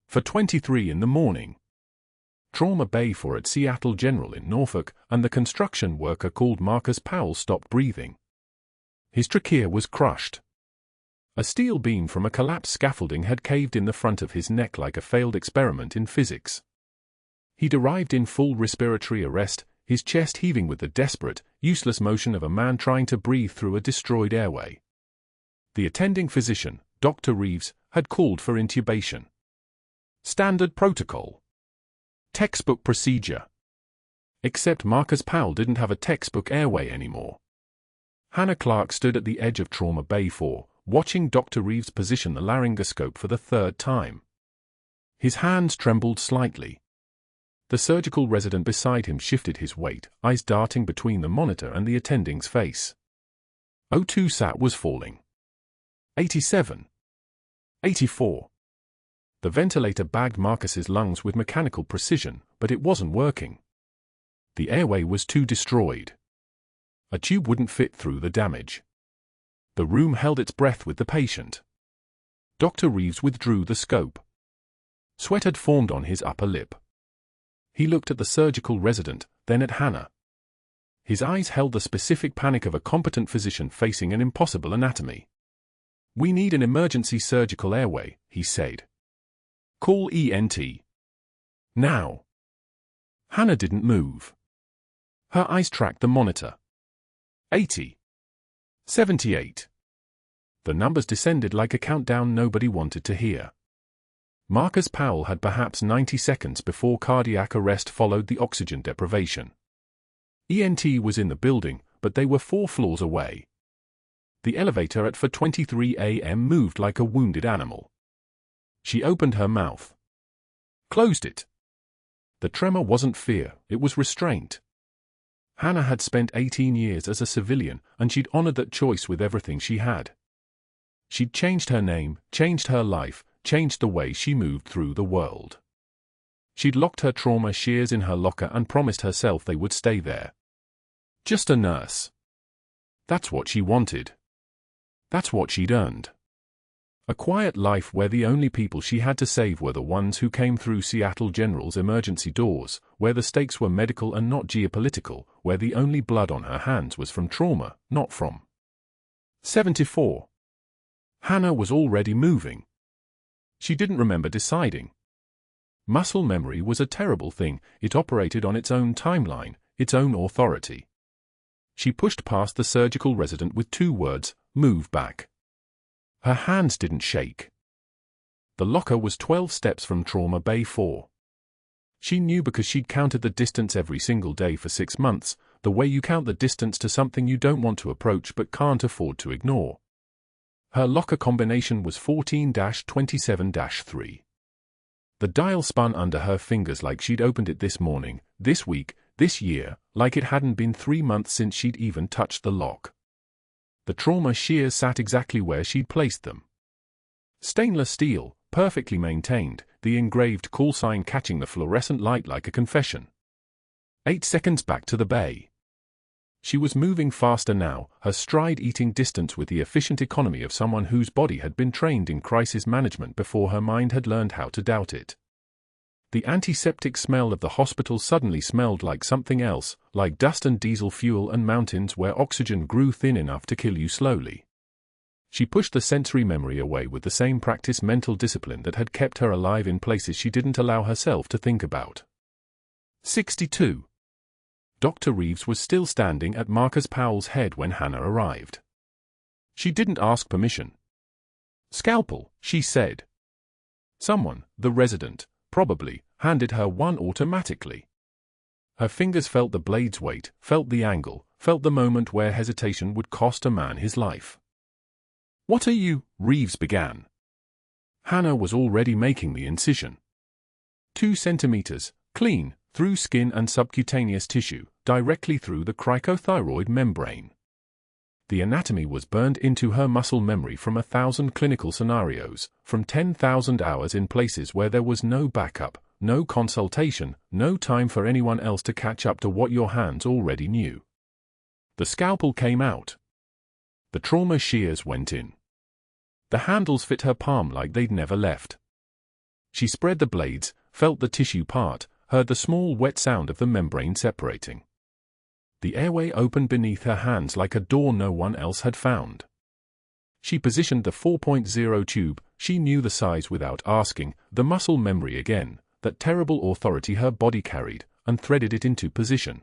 4:23 in the morning. Trauma Bay 4 at Seattle General in Norfolk, and the construction worker called Marcus Powell stopped breathing. His trachea was crushed. A steel beam from a collapsed scaffolding had caved in the front of his neck like a failed experiment in physics. He'd arrived in full respiratory arrest, his chest heaving with the desperate, useless motion of a man trying to breathe through a destroyed airway. The attending physician, Dr. Reeves, had called for intubation. Standard protocol. Textbook procedure. Except Marcus Powell didn't have a textbook airway anymore. Hannah Clarke stood at the edge of Trauma Bay 4, watching Dr. Reeves position the laryngoscope for the third time. His hands trembled slightly. The surgical resident beside him shifted his weight, eyes darting between the monitor and the attending's face. O2 sat was falling. 87. 84. The ventilator bagged Marcus's lungs with mechanical precision, but it wasn't working. The airway was too destroyed. A tube wouldn't fit through the damage. The room held its breath with the patient. Dr. Reeves withdrew the scope. Sweat had formed on his upper lip. He looked at the surgical resident, then at Hannah. His eyes held the specific panic of a competent physician facing an impossible anatomy. "We need an emergency surgical airway," he said. "Call ENT. Now." Hannah didn't move. Her eyes tracked the monitor. 80. 78. The numbers descended like a countdown nobody wanted to hear. Marcus Powell had perhaps 90 seconds before cardiac arrest followed the oxygen deprivation. ENT was in the building, but they were 4 floors away. The elevator at 4:23 a.m. moved like a wounded animal. She opened her mouth. Closed it. The tremor wasn't fear, it was restraint. Hannah had spent 18 years as a civilian, and she'd honored that choice with everything she had. She'd changed her name, changed her life, changed the way she moved through the world. She'd locked her trauma shears in her locker and promised herself they would stay there. Just a nurse. That's what she wanted. That's what she'd earned. A quiet life where the only people she had to save were the ones who came through Seattle General's emergency doors, where the stakes were medical and not geopolitical, where the only blood on her hands was from trauma, not from. 74. Hannah was already moving. She didn't remember deciding. Muscle memory was a terrible thing, it operated on its own timeline, its own authority. She pushed past the surgical resident with 2 words, "Move back." Her hands didn't shake. The locker was 12 steps from Trauma Bay 4. She knew because she'd counted the distance every single day for 6 months, the way you count the distance to something you don't want to approach but can't afford to ignore. Her locker combination was 14-27-3. The dial spun under her fingers like she'd opened it this morning, this week, this year, like it hadn't been 3 months since she'd even touched the lock. The trauma shears sat exactly where she'd placed them. Stainless steel, perfectly maintained, the engraved callsign catching the fluorescent light like a confession. 8 seconds back to the bay. She was moving faster now, her stride eating distance with the efficient economy of someone whose body had been trained in crisis management before her mind had learned how to doubt it. The antiseptic smell of the hospital suddenly smelled like something else, like dust and diesel fuel and mountains where oxygen grew thin enough to kill you slowly. She pushed the sensory memory away with the same practice mental discipline that had kept her alive in places she didn't allow herself to think about. 62. Dr. Reeves was still standing at Marcus Powell's head when Hannah arrived. She didn't ask permission. "Scalpel," she said. Someone, the resident, probably, handed her one automatically. Her fingers felt the blade's weight, felt the angle, felt the moment where hesitation would cost a man his life. "What are you?" Reeves began. Hannah was already making the incision. 2 centimeters, clean, through skin and subcutaneous tissue, directly through the cricothyroid membrane. The anatomy was burned into her muscle memory from 1,000 clinical scenarios, from 10,000 hours in places where there was no backup, no consultation, no time for anyone else to catch up to what your hands already knew. The scalpel came out. The trauma shears went in. The handles fit her palm like they'd never left. She spread the blades, felt the tissue part, heard the small wet sound of the membrane separating. The airway opened beneath her hands like a door no one else had found. She positioned the 4.0 tube, she knew the size without asking, the muscle memory again, that terrible authority her body carried, and threaded it into position.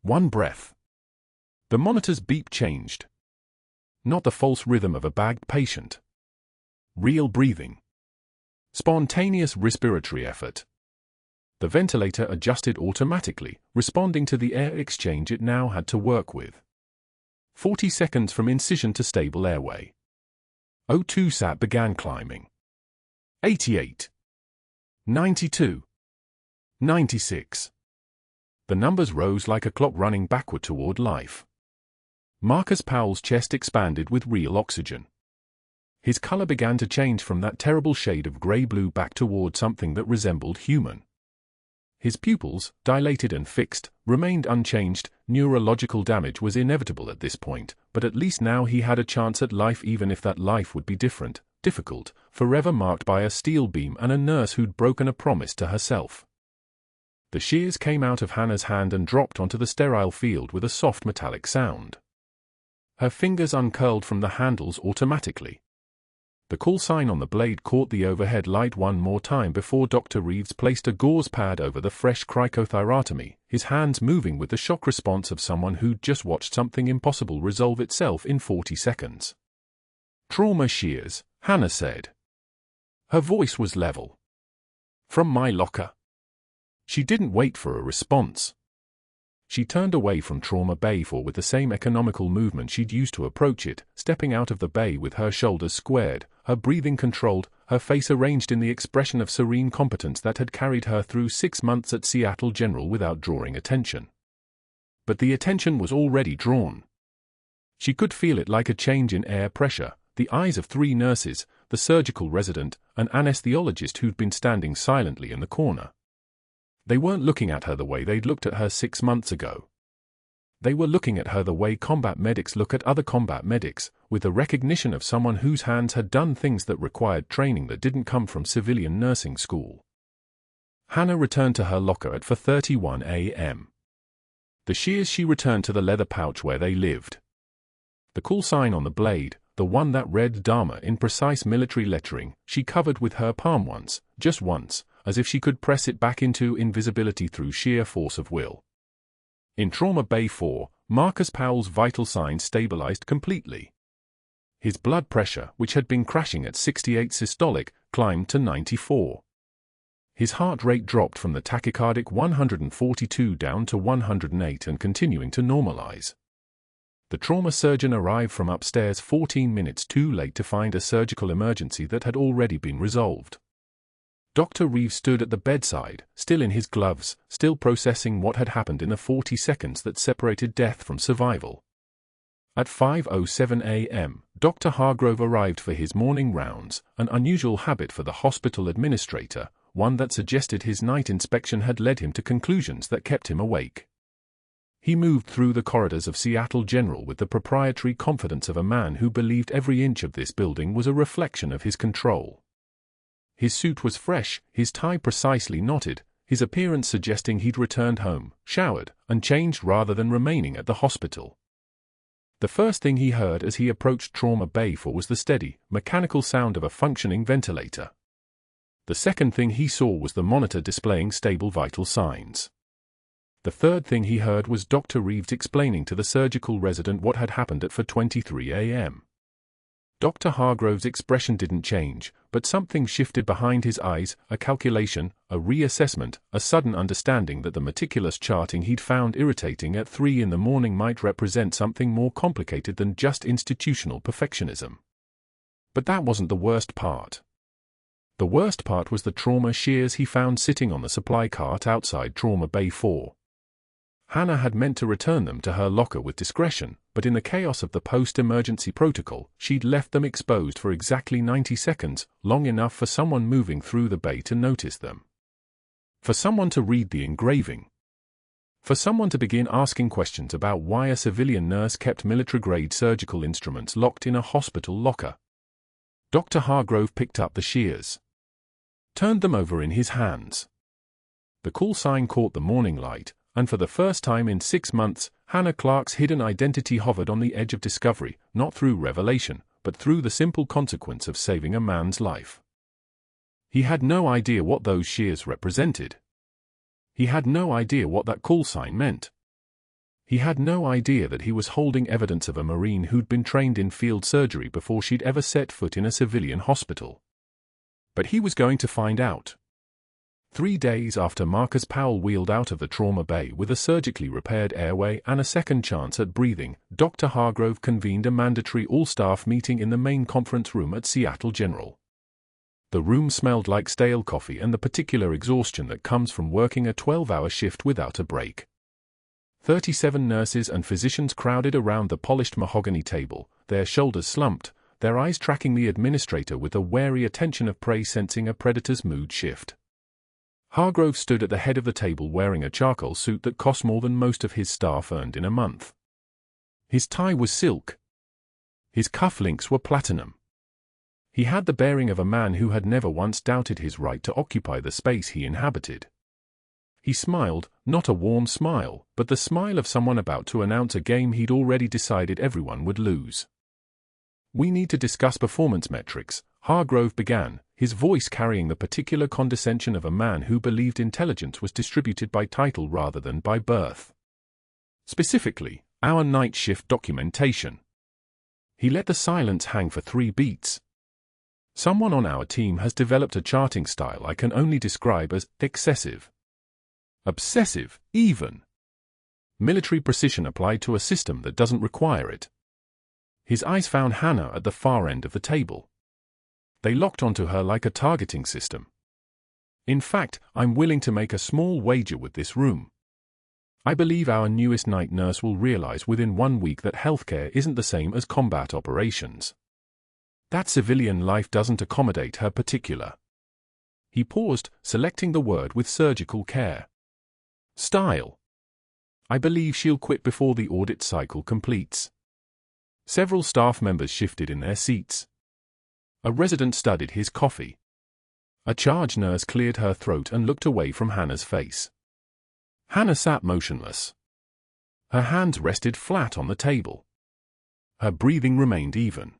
One breath. The monitor's beep changed. Not the false rhythm of a bagged patient. Real breathing. Spontaneous respiratory effort. The ventilator adjusted automatically, responding to the air exchange it now had to work with. 40 seconds from incision to stable airway. O2 sat began climbing. 88. 92. 96. The numbers rose like a clock running backward toward life. Marcus Powell's chest expanded with real oxygen. His color began to change from that terrible shade of gray-blue back toward something that resembled human. His pupils, dilated and fixed, remained unchanged. Neurological damage was inevitable at this point, but at least now he had a chance at life, even if that life would be different, difficult, forever marked by a steel beam and a nurse who'd broken a promise to herself. The shears came out of Hannah's hand and dropped onto the sterile field with a soft metallic sound. Her fingers uncurled from the handles automatically. The call sign on the blade caught the overhead light one more time before Dr. Reeves placed a gauze pad over the fresh cricothyrotomy, his hands moving with the shock response of someone who'd just watched something impossible resolve itself in 40 seconds. "Trauma shears," Hannah said. Her voice was level. "From my locker." She didn't wait for a response. She turned away from Trauma Bay 4 with the same economical movement she'd used to approach it, stepping out of the bay with her shoulders squared, her breathing controlled, her face arranged in the expression of serene competence that had carried her through 6 months at Seattle General without drawing attention. But the attention was already drawn. She could feel it like a change in air pressure, the eyes of 3 nurses, the surgical resident, an anesthesiologist who'd been standing silently in the corner. They weren't looking at her the way they'd looked at her 6 months ago. They were looking at her the way combat medics look at other combat medics, with the recognition of someone whose hands had done things that required training that didn't come from civilian nursing school. Hannah returned to her locker at 4:31 a.m. The shears she returned to the leather pouch where they lived. The call sign on the blade, the one that read Dharma in precise military lettering, she covered with her palm once, just once, as if she could press it back into invisibility through sheer force of will. In Trauma Bay 4, Marcus Powell's vital signs stabilized completely. His blood pressure, which had been crashing at 68 systolic, climbed to 94. His heart rate dropped from the tachycardic 142 down to 108 and continuing to normalize. The trauma surgeon arrived from upstairs 14 minutes too late to find a surgical emergency that had already been resolved. Dr. Reeves stood at the bedside, still in his gloves, still processing what had happened in the 40 seconds that separated death from survival. At 5:07 a.m., Dr. Hargrove arrived for his morning rounds, an unusual habit for the hospital administrator, one that suggested his night inspection had led him to conclusions that kept him awake. He moved through the corridors of Seattle General with the proprietary confidence of a man who believed every inch of this building was a reflection of his control. His suit was fresh, his tie precisely knotted, his appearance suggesting he'd returned home, showered, and changed rather than remaining at the hospital. The first thing he heard as he approached Trauma Bay 4 was the steady, mechanical sound of a functioning ventilator. The second thing he saw was the monitor displaying stable vital signs. The third thing he heard was Dr. Reeves explaining to the surgical resident what had happened at 4:23 a.m. Dr. Hargrove's expression didn't change, but something shifted behind his eyes, a calculation, a reassessment, a sudden understanding that the meticulous charting he'd found irritating at 3 in the morning might represent something more complicated than just institutional perfectionism. But that wasn't the worst part. The worst part was the trauma shears he found sitting on the supply cart outside Trauma Bay 4. Hannah had meant to return them to her locker with discretion, but in the chaos of the post-emergency protocol, she'd left them exposed for exactly 90 seconds, long enough for someone moving through the bay to notice them. For someone to read the engraving. For someone to begin asking questions about why a civilian nurse kept military-grade surgical instruments locked in a hospital locker. Dr. Hargrove picked up the shears. turned them over in his hands. The call sign caught the morning light, and for the first time in 6 months, Hannah Clarke's hidden identity hovered on the edge of discovery, not through revelation, but through the simple consequence of saving a man's life. He had no idea what those shears represented. He had no idea what that call sign meant. He had no idea that he was holding evidence of a Marine who'd been trained in field surgery before she'd ever set foot in a civilian hospital. But he was going to find out. 3 days after Marcus Powell wheeled out of the trauma bay with a surgically repaired airway and a second chance at breathing, Dr. Hargrove convened a mandatory all-staff meeting in the main conference room at Seattle General. The room smelled like stale coffee and the particular exhaustion that comes from working a 12-hour shift without a break. 37 nurses and physicians crowded around the polished mahogany table, their shoulders slumped, their eyes tracking the administrator with the wary attention of prey sensing a predator's mood shift. Hargrove stood at the head of the table wearing a charcoal suit that cost more than most of his staff earned in a month. His tie was silk. His cufflinks were platinum. He had the bearing of a man who had never once doubted his right to occupy the space he inhabited. He smiled, not a warm smile, but the smile of someone about to announce a game he'd already decided everyone would lose. "We need to discuss performance metrics," Hargrove began, his voice carrying the particular condescension of a man who believed intelligence was distributed by title rather than by birth. "Specifically, our night shift documentation." He let the silence hang for 3 beats. "Someone on our team has developed a charting style I can only describe as excessive. Obsessive, even. Military precision applied to a system that doesn't require it." His eyes found Hannah at the far end of the table. They locked onto her like a targeting system. "In fact, I'm willing to make a small wager with this room. I believe our newest night nurse will realize within 1 week that healthcare isn't the same as combat operations. That civilian life doesn't accommodate her particular." He paused, selecting the word with surgical care. "Style. I believe she'll quit before the audit cycle completes." Several staff members shifted in their seats. A resident studied his coffee. A charge nurse cleared her throat and looked away from Hannah's face. Hannah sat motionless. Her hands rested flat on the table. Her breathing remained even.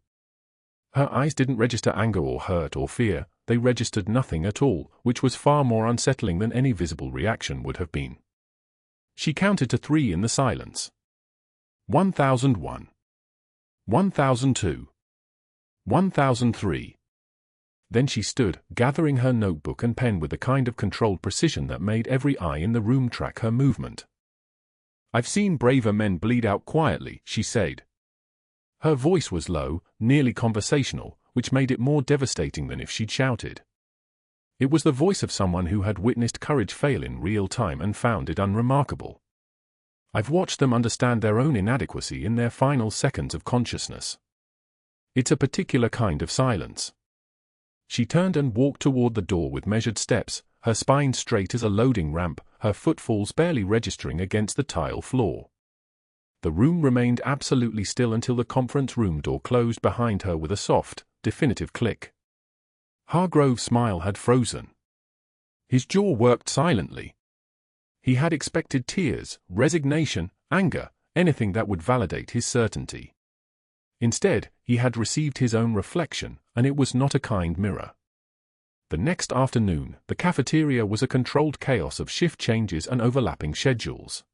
Her eyes didn't register anger or hurt or fear, they registered nothing at all, which was far more unsettling than any visible reaction would have been. She counted to 3 in the silence. 1001. 1002. 1003. Then she stood, gathering her notebook and pen with the kind of controlled precision that made every eye in the room track her movement. "I've seen braver men bleed out quietly," she said. Her voice was low, nearly conversational, which made it more devastating than if she'd shouted. It was the voice of someone who had witnessed courage fail in real time and found it unremarkable. "I've watched them understand their own inadequacy in their final seconds of consciousness. It's a particular kind of silence." She turned and walked toward the door with measured steps, her spine straight as a loading ramp, her footfalls barely registering against the tile floor. The room remained absolutely still until the conference room door closed behind her with a soft, definitive click. Hargrove's smile had frozen. His jaw worked silently. He had expected tears, resignation, anger, anything that would validate his certainty. Instead, he had received his own reflection, and it was not a kind mirror. The next afternoon, the cafeteria was a controlled chaos of shift changes and overlapping schedules.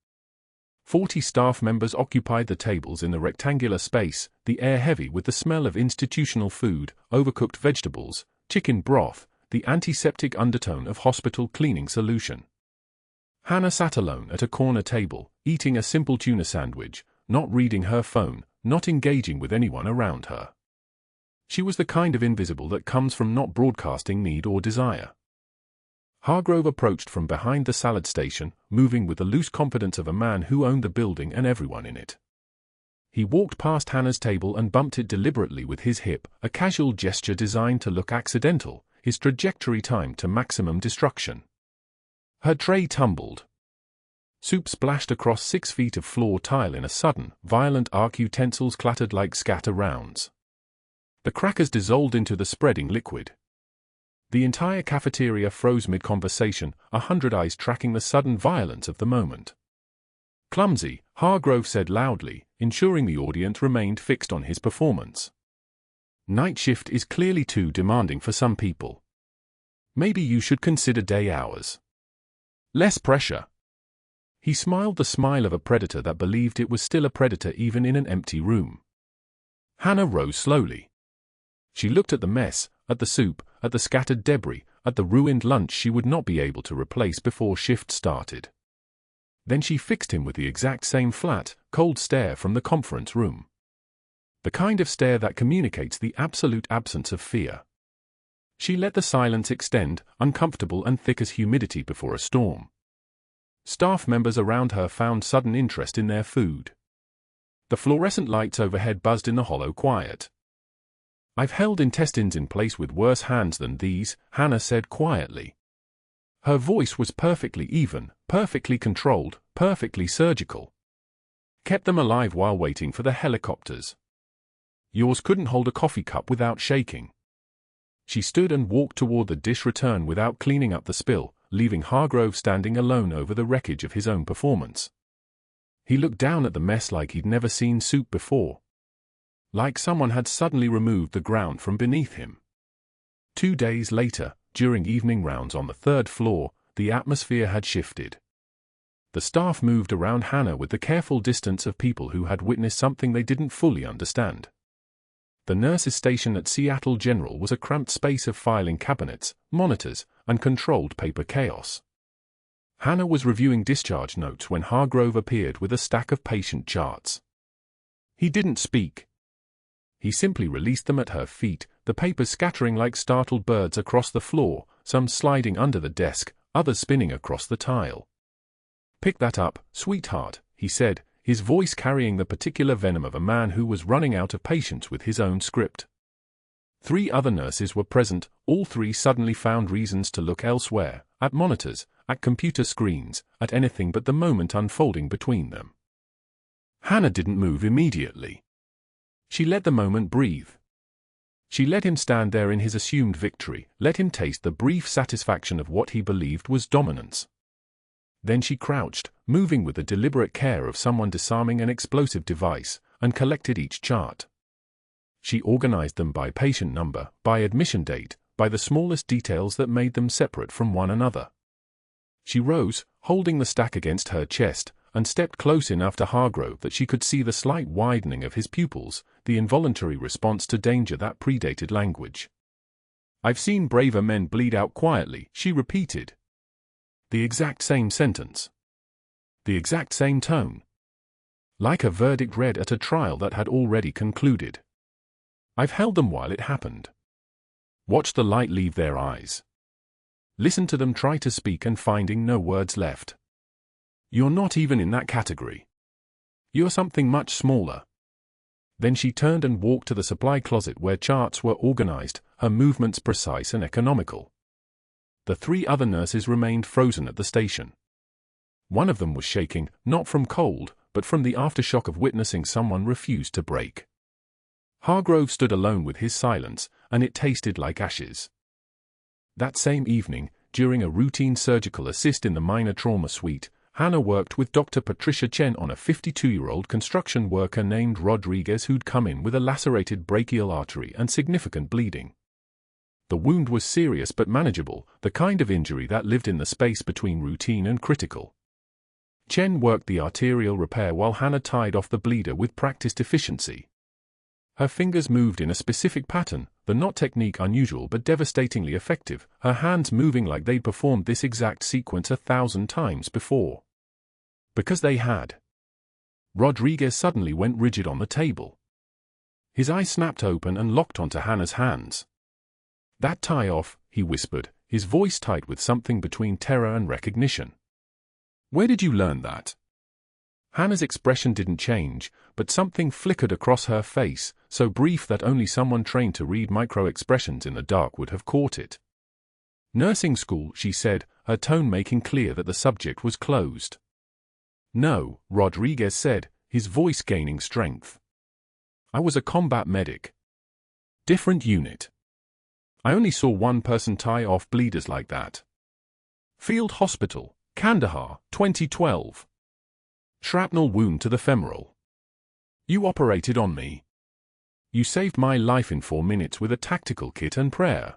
40 staff members occupied the tables in the rectangular space, the air heavy with the smell of institutional food, overcooked vegetables, chicken broth, the antiseptic undertone of hospital cleaning solution. Hannah sat alone at a corner table, eating a simple tuna sandwich, not reading her phone, not engaging with anyone around her. She was the kind of invisible that comes from not broadcasting need or desire. Hargrove approached from behind the salad station, moving with the loose confidence of a man who owned the building and everyone in it. He walked past Hannah's table and bumped it deliberately with his hip, a casual gesture designed to look accidental, his trajectory timed to maximum destruction. Her tray tumbled. Soup splashed across 6 feet of floor tile in a sudden, violent arc. Utensils clattered like scatter rounds. The crackers dissolved into the spreading liquid. The entire cafeteria froze mid-conversation, 100 eyes tracking the sudden violence of the moment. "Clumsy," Hargrove said loudly, ensuring the audience remained fixed on his performance. "Night shift is clearly too demanding for some people. Maybe you should consider day hours. Less pressure." He smiled the smile of a predator that believed it was still a predator even in an empty room. Hannah rose slowly. She looked at the mess, at the soup, at the scattered debris, at the ruined lunch she would not be able to replace before shift started. Then she fixed him with the exact same flat, cold stare from the conference room. The kind of stare that communicates the absolute absence of fear. She let the silence extend, uncomfortable and thick as humidity before a storm. Staff members around her found sudden interest in their food. The fluorescent lights overhead buzzed in the hollow quiet. "I've held intestines in place with worse hands than these," Hannah said quietly. Her voice was perfectly even, perfectly controlled, perfectly surgical. "Kept them alive while waiting for the helicopters. Yours couldn't hold a coffee cup without shaking." She stood and walked toward the dish return without cleaning up the spill, leaving Hargrove standing alone over the wreckage of his own performance. He looked down at the mess like he'd never seen soup before. Like someone had suddenly removed the ground from beneath him. 2 days later, during evening rounds on the 3rd floor, the atmosphere had shifted. The staff moved around Hannah with the careful distance of people who had witnessed something they didn't fully understand. The nurses' station at Seattle General was a cramped space of filing cabinets, monitors, and controlled paper chaos. Hannah was reviewing discharge notes when Hargrove appeared with a stack of patient charts. He didn't speak. He simply released them at her feet, the papers scattering like startled birds across the floor, some sliding under the desk, others spinning across the tile. "Pick that up, sweetheart," he said, his voice carrying the particular venom of a man who was running out of patience with his own script. 3 other nurses were present, all 3 suddenly found reasons to look elsewhere, at monitors, at computer screens, at anything but the moment unfolding between them. Hannah didn't move immediately. She let the moment breathe. She let him stand there in his assumed victory, let him taste the brief satisfaction of what he believed was dominance. Then she crouched, moving with the deliberate care of someone disarming an explosive device, and collected each chart. She organized them by patient number, by admission date, by the smallest details that made them separate from one another. She rose, holding the stack against her chest, and stepped close enough to Hargrove that she could see the slight widening of his pupils, the involuntary response to danger that predated language. "I've seen braver men bleed out quietly," she repeated. The exact same sentence. The exact same tone. Like a verdict read at a trial that had already concluded. "I've held them while it happened. Watched the light leave their eyes. Listened to them try to speak and finding no words left. You're not even in that category. You're something much smaller." Then she turned and walked to the supply closet where charts were organized, her movements precise and economical. The 3 other nurses remained frozen at the station. One of them was shaking, not from cold, but from the aftershock of witnessing someone refuse to break. Hargrove stood alone with his silence, and it tasted like ashes. That same evening, during a routine surgical assist in the minor trauma suite, Hannah worked with Dr. Patricia Chen on a 52-year-old construction worker named Rodriguez who'd come in with a lacerated brachial artery and significant bleeding. The wound was serious but manageable, the kind of injury that lived in the space between routine and critical. Chen worked the arterial repair while Hannah tied off the bleeder with practiced efficiency. Her fingers moved in a specific pattern, the knot technique unusual but devastatingly effective, her hands moving like they'd performed this exact sequence 1,000 times before. Because they had. Rodriguez suddenly went rigid on the table. His eyes snapped open and locked onto Hannah's hands. "That tie off," he whispered, his voice tight with something between terror and recognition. "Where did you learn that?" Hannah's expression didn't change, but something flickered across her face, so brief that only someone trained to read micro-expressions in the dark would have caught it. "Nursing school," she said, her tone making clear that the subject was closed. "No," Rodriguez said, his voice gaining strength. "I was a combat medic. Different unit. I only saw one person tie off bleeders like that. Field Hospital, Kandahar, 2012. Shrapnel wound to the femoral. You operated on me. You saved my life in 4 minutes with a tactical kit and prayer.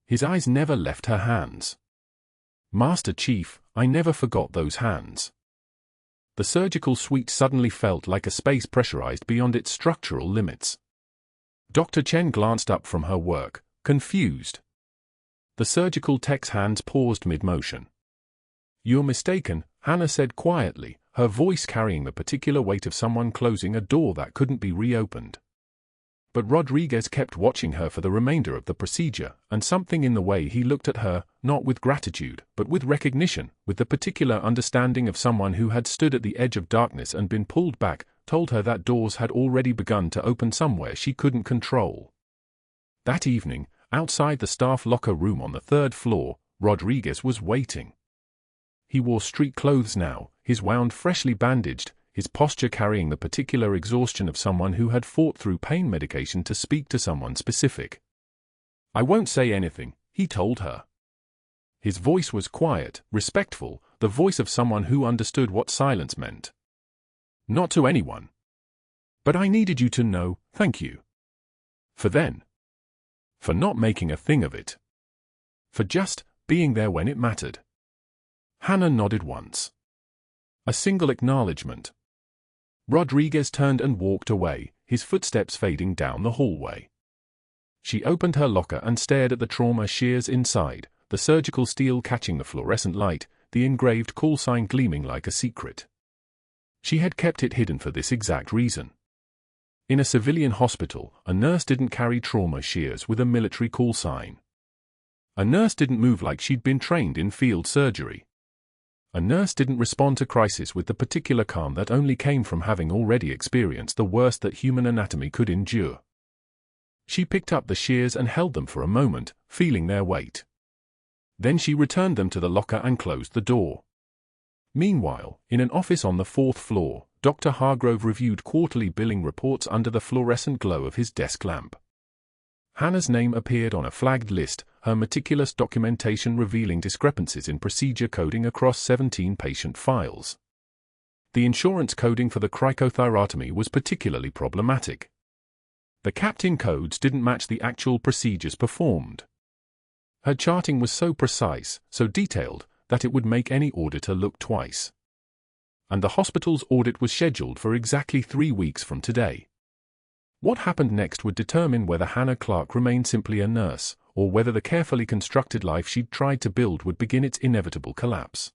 His eyes never left her hands. Master Chief, I never forgot those hands. The surgical suite suddenly felt like a space pressurized beyond its structural limits. Dr. Chen glanced up from her work, confused. The surgical tech's hands paused mid-motion. You're mistaken, Hannah said quietly, her voice carrying the particular weight of someone closing a door that couldn't be reopened. But Rodriguez kept watching her for the remainder of the procedure, and something in the way he looked at her, not with gratitude, but with recognition, with the particular understanding of someone who had stood at the edge of darkness and been pulled back, told her that doors had already begun to open somewhere she couldn't control. That evening, outside the staff locker room on the 3rd floor, Rodriguez was waiting. He wore street clothes now, his wound freshly bandaged, his posture carrying the particular exhaustion of someone who had fought through pain medication to speak to someone specific. I won't say anything, he told her. His voice was quiet, respectful, the voice of someone who understood what silence meant. Not to anyone. But I needed you to know, thank you. For then. For not making a thing of it. For just being there when it mattered. Hannah nodded once. A single acknowledgement. Rodriguez turned and walked away, his footsteps fading down the hallway. She opened her locker and stared at the trauma shears inside, the surgical steel catching the fluorescent light, the engraved callsign gleaming like a secret. She had kept it hidden for this exact reason. In a civilian hospital, a nurse didn't carry trauma shears with a military callsign. A nurse didn't move like she'd been trained in field surgery. A nurse didn't respond to crisis with the particular calm that only came from having already experienced the worst that human anatomy could endure. She picked up the shears and held them for a moment, feeling their weight. Then she returned them to the locker and closed the door. Meanwhile, in an office on the 4th floor, Dr. Hargrove reviewed quarterly billing reports under the fluorescent glow of his desk lamp. Hannah's name appeared on a flagged list, her meticulous documentation revealing discrepancies in procedure coding across 17 patient files. The insurance coding for the cricothyrotomy was particularly problematic. The captain codes didn't match the actual procedures performed. Her charting was so precise, so detailed, that it would make any auditor look twice. And the hospital's audit was scheduled for exactly 3 weeks from today. What happened next would determine whether Hannah Clarke remained simply a nurse, or whether the carefully constructed life she'd tried to build would begin its inevitable collapse.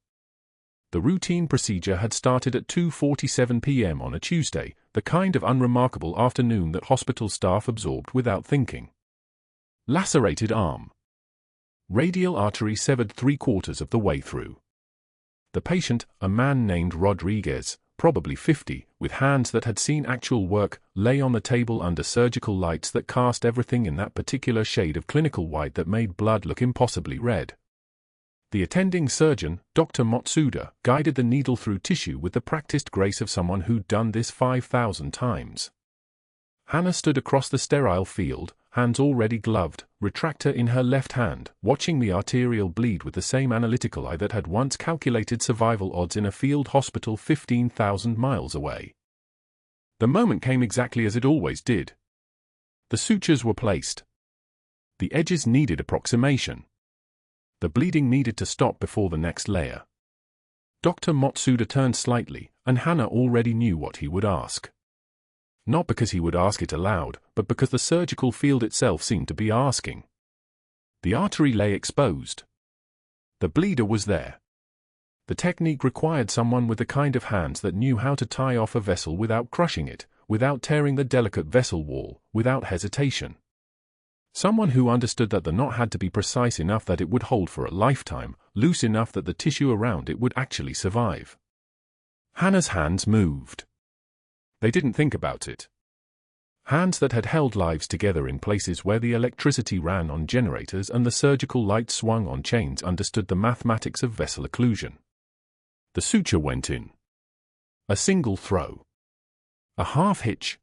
The routine procedure had started at 2:47 p.m. on a Tuesday, the kind of unremarkable afternoon that hospital staff absorbed without thinking. Lacerated arm. Radial artery severed 3/4 of the way through. The patient, a man named Rodriguez, probably 50, with hands that had seen actual work, lay on the table under surgical lights that cast everything in that particular shade of clinical white that made blood look impossibly red. The attending surgeon, Dr. Matsuda, guided the needle through tissue with the practiced grace of someone who'd done this 5,000 times. Hannah stood across the sterile field, hands already gloved, retractor in her left hand, watching the arterial bleed with the same analytical eye that had once calculated survival odds in a field hospital 15,000 miles away. The moment came exactly as it always did. The sutures were placed. The edges needed approximation. The bleeding needed to stop before the next layer. Dr. Matsuda turned slightly, and Hannah already knew what he would ask. Not because he would ask it aloud, but because the surgical field itself seemed to be asking. The artery lay exposed. The bleeder was there. The technique required someone with the kind of hands that knew how to tie off a vessel without crushing it, without tearing the delicate vessel wall, without hesitation. Someone who understood that the knot had to be precise enough that it would hold for a lifetime, loose enough that the tissue around it would actually survive. Hannah's hands moved. They didn't think about it. Hands that had held lives together in places where the electricity ran on generators and the surgical light swung on chains understood the mathematics of vessel occlusion. The suture went in. A single throw. A half hitch.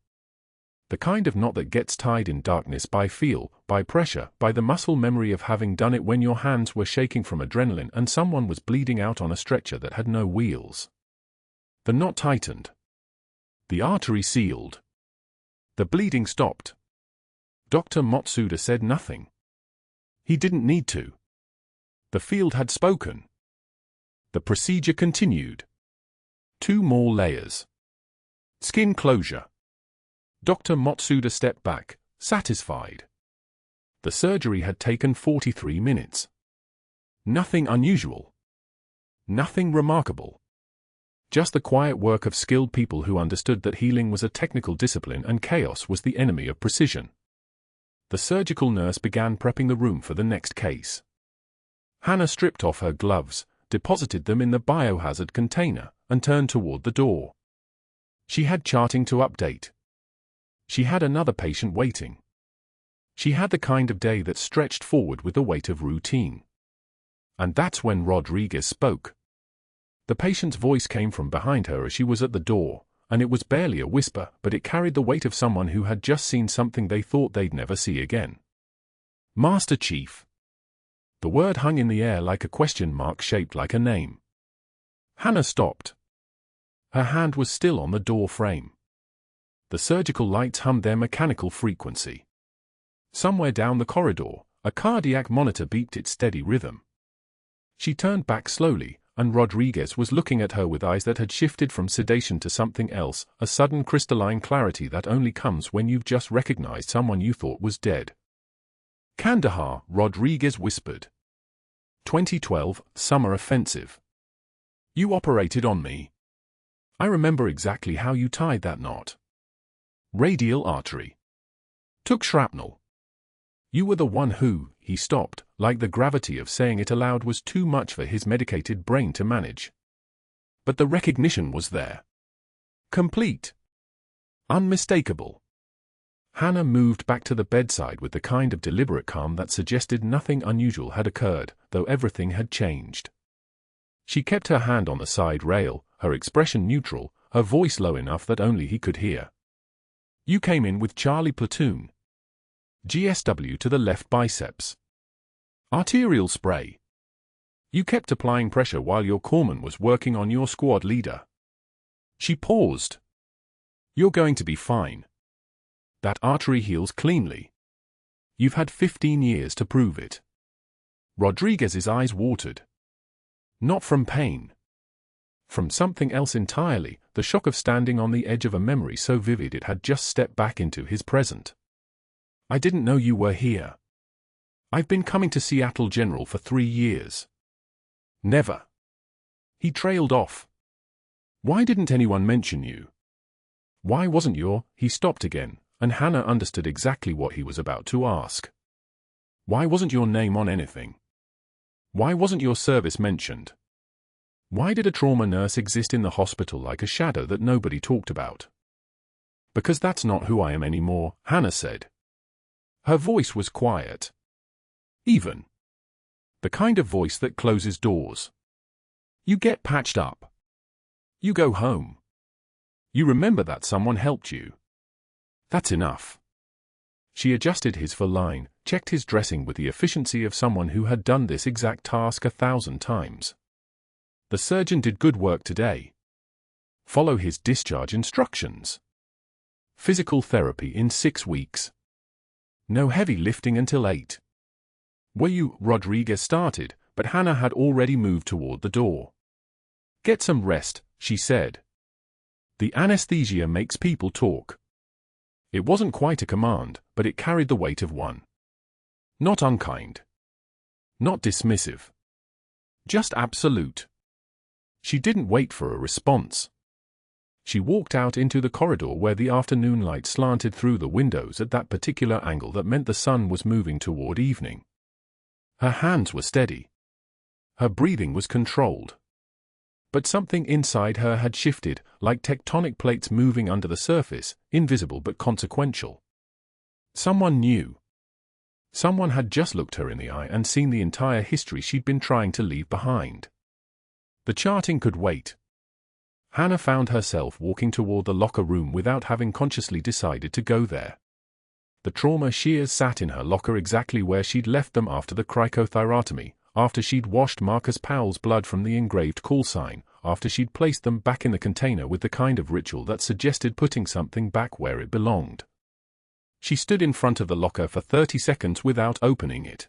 The kind of knot that gets tied in darkness by feel, by pressure, by the muscle memory of having done it when your hands were shaking from adrenaline and someone was bleeding out on a stretcher that had no wheels. The knot tightened. The artery sealed. The bleeding stopped. Dr. Matsuda said nothing. He didn't need to. The field had spoken. The procedure continued. 2 more layers. Skin closure. Dr. Matsuda stepped back, satisfied. The surgery had taken 43 minutes. Nothing unusual. Nothing remarkable. Just the quiet work of skilled people who understood that healing was a technical discipline and chaos was the enemy of precision. The surgical nurse began prepping the room for the next case. Hannah stripped off her gloves, deposited them in the biohazard container, and turned toward the door. She had charting to update. She had another patient waiting. She had the kind of day that stretched forward with the weight of routine. And that's when Rodriguez spoke. The patient's voice came from behind her as she was at the door, and it was barely a whisper, but it carried the weight of someone who had just seen something they thought they'd never see again. Master Chief. The word hung in the air like a question mark shaped like a name. Hannah stopped. Her hand was still on the door frame. The surgical lights hummed their mechanical frequency. Somewhere down the corridor, a cardiac monitor beeped its steady rhythm. She turned back slowly, and Rodriguez was looking at her with eyes that had shifted from sedation to something else, a sudden crystalline clarity that only comes when you've just recognized someone you thought was dead. Kandahar, Rodriguez whispered. 2012, Summer Offensive. You operated on me. I remember exactly how you tied that knot. Radial artery. Took shrapnel. You were the one who, he stopped, like the gravity of saying it aloud was too much for his medicated brain to manage. But the recognition was there. Complete. Unmistakable. Hannah moved back to the bedside with the kind of deliberate calm that suggested nothing unusual had occurred, though everything had changed. She kept her hand on the side rail, her expression neutral, her voice low enough that only he could hear. You came in with Charlie Platoon. GSW to the left biceps. Arterial spray. You kept applying pressure while your corpsman was working on your squad leader. She paused. You're going to be fine. That artery heals cleanly. You've had 15 years to prove it. Rodriguez's eyes watered. Not from pain. From something else entirely, the shock of standing on the edge of a memory so vivid it had just stepped back into his present. I didn't know you were here. I've been coming to Seattle General for 3 years. Never. He trailed off. Why didn't anyone mention you? Why wasn't your... He stopped again, and Hannah understood exactly what he was about to ask. Why wasn't your name on anything? Why wasn't your service mentioned? Why did a trauma nurse exist in the hospital like a shadow that nobody talked about? Because that's not who I am anymore, Hannah said. Her voice was quiet. Even. The kind of voice that closes doors. You get patched up. You go home. You remember that someone helped you. That's enough. She adjusted his fur line, checked his dressing with the efficiency of someone who had done this exact task 1,000 times. The surgeon did good work today. Follow his discharge instructions. Physical therapy in 6 weeks. No heavy lifting until 8. Were you? Rodriguez started, but Hannah had already moved toward the door. Get some rest, she said. The anesthesia makes people talk. It wasn't quite a command, but it carried the weight of one. Not unkind. Not dismissive. Just absolute. She didn't wait for a response. She walked out into the corridor where the afternoon light slanted through the windows at that particular angle that meant the sun was moving toward evening. Her hands were steady. Her breathing was controlled. But something inside her had shifted, like tectonic plates moving under the surface, invisible but consequential. Someone knew. Someone had just looked her in the eye and seen the entire history she'd been trying to leave behind. The charting could wait. Hannah found herself walking toward the locker room without having consciously decided to go there. The trauma shears sat in her locker exactly where she'd left them after the cricothyrotomy, after she'd washed Marcus Powell's blood from the engraved callsign, after she'd placed them back in the container with the kind of ritual that suggested putting something back where it belonged. She stood in front of the locker for 30 seconds without opening it,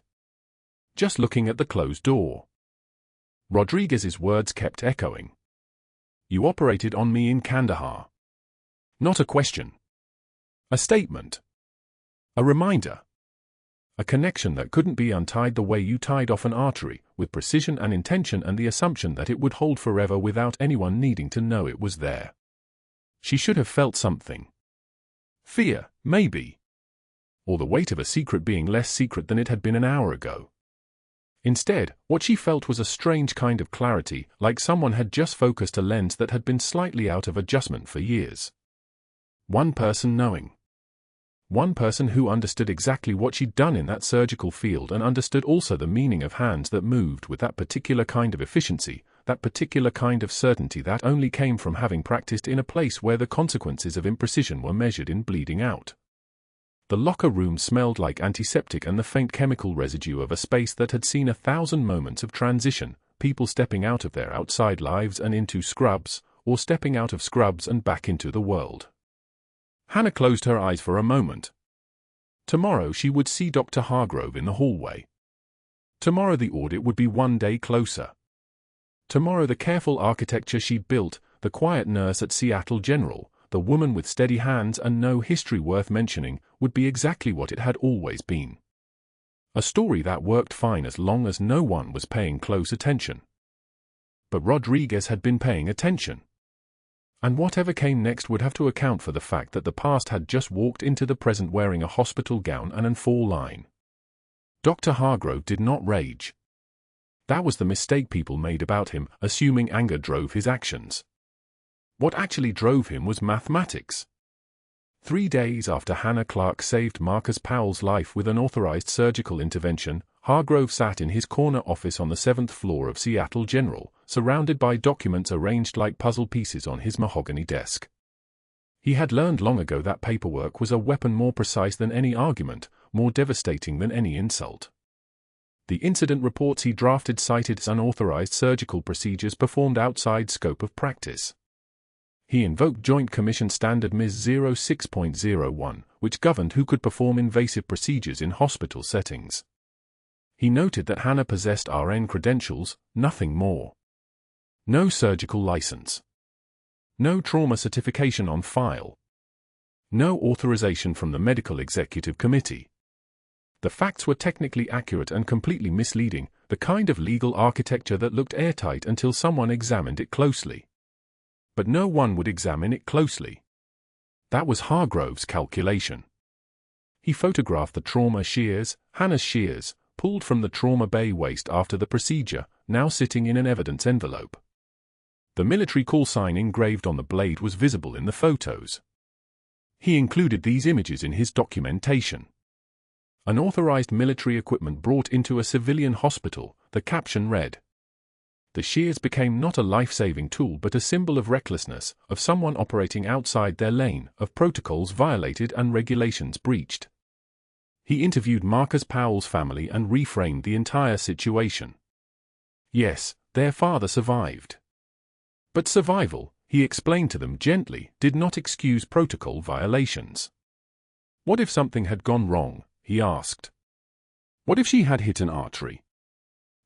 just looking at the closed door. Rodriguez's words kept echoing. "You operated on me in Kandahar." Not a question. A statement. A reminder. A connection that couldn't be untied the way you tied off an artery, with precision and intention and the assumption that it would hold forever without anyone needing to know it was there. She should have felt something. Fear, maybe. Or the weight of a secret being less secret than it had been an hour ago. Instead, what she felt was a strange kind of clarity, like someone had just focused a lens that had been slightly out of adjustment for years. One person knowing. One person who understood exactly what she'd done in that surgical field and understood also the meaning of hands that moved with that particular kind of efficiency, that particular kind of certainty that only came from having practiced in a place where the consequences of imprecision were measured in bleeding out. The locker room smelled like antiseptic and the faint chemical residue of a space that had seen 1,000 moments of transition, people stepping out of their outside lives and into scrubs, or stepping out of scrubs and back into the world. Hannah closed her eyes for a moment. Tomorrow she would see Dr. Hargrove in the hallway. Tomorrow the audit would be one day closer. Tomorrow the careful architecture she'd built, the quiet nurse at Seattle General, the woman with steady hands and no history worth mentioning, would be exactly what it had always been. A story that worked fine as long as no one was paying close attention. But Rodriguez had been paying attention. And whatever came next would have to account for the fact that the past had just walked into the present wearing a hospital gown and an fall line. Dr. Hargrove did not rage. That was the mistake people made about him, assuming anger drove his actions. What actually drove him was mathematics. 3 days after Hannah Clarke saved Marcus Powell's life with an authorized surgical intervention, Hargrove sat in his corner office on the 7th floor of Seattle General, surrounded by documents arranged like puzzle pieces on his mahogany desk. He had learned long ago that paperwork was a weapon more precise than any argument, more devastating than any insult. The incident reports he drafted cited as unauthorized surgical procedures performed outside scope of practice. He invoked Joint Commission Standard Ms. 06.01, which governed who could perform invasive procedures in hospital settings. He noted that Hannah possessed RN credentials, nothing more. No surgical license. No trauma certification on file. No authorization from the Medical Executive Committee. The facts were technically accurate and completely misleading, the kind of legal architecture that looked airtight until someone examined it closely. But no one would examine it closely. That was Hargrove's calculation. He photographed the trauma shears, Hannah's shears, pulled from the trauma bay waste after the procedure, now sitting in an evidence envelope. The military call sign engraved on the blade was visible in the photos. He included these images in his documentation. Unauthorized military equipment brought into a civilian hospital, the caption read. The shears became not a life-saving tool but a symbol of recklessness, of someone operating outside their lane, of protocols violated and regulations breached. He interviewed Marcus Powell's family and reframed the entire situation. Yes, their father survived. But survival, he explained to them gently, did not excuse protocol violations. What if something had gone wrong, he asked. What if she had hit an artery?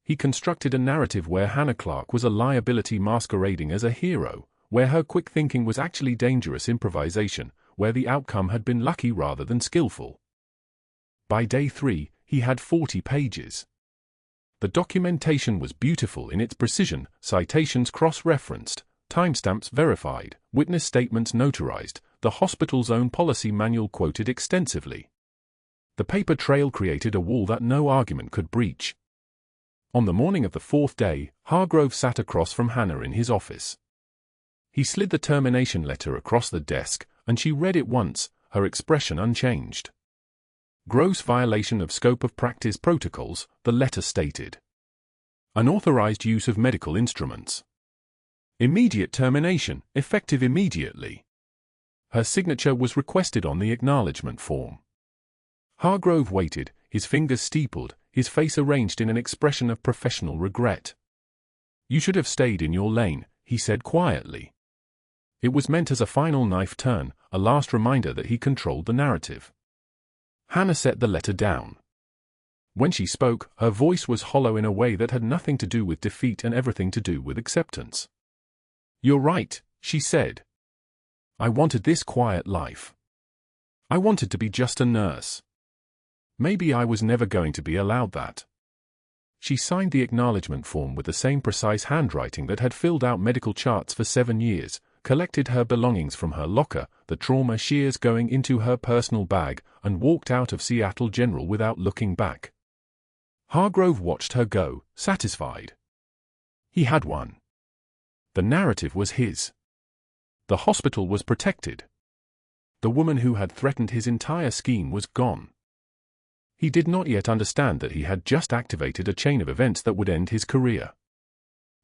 He constructed a narrative where Hannah Clarke was a liability masquerading as a hero, where her quick thinking was actually dangerous improvisation, where the outcome had been lucky rather than skillful. By day 3, he had 40 pages. The documentation was beautiful in its precision, citations cross-referenced, timestamps verified, witness statements notarized, the hospital's own policy manual quoted extensively. The paper trail created a wall that no argument could breach. On the morning of the 4th day, Hargrove sat across from Hannah in his office. He slid the termination letter across the desk, and she read it once, her expression unchanged. Gross violation of scope of practice protocols, the letter stated. Unauthorized use of medical instruments. Immediate termination, effective immediately. Her signature was requested on the acknowledgement form. Hargrove waited, his fingers steepled, his face arranged in an expression of professional regret. "You should have stayed in your lane," he said quietly. It was meant as a final knife turn, a last reminder that he controlled the narrative. Hannah set the letter down. When she spoke, her voice was hollow in a way that had nothing to do with defeat and everything to do with acceptance. "You're right," she said. "I wanted this quiet life. I wanted to be just a nurse. Maybe I was never going to be allowed that." She signed the acknowledgement form with the same precise handwriting that had filled out medical charts for 7 years, collected her belongings from her locker, the trauma shears going into her personal bag, and walked out of Seattle General without looking back. Hargrove watched her go, satisfied. He had won. The narrative was his. The hospital was protected. The woman who had threatened his entire scheme was gone. He did not yet understand that he had just activated a chain of events that would end his career.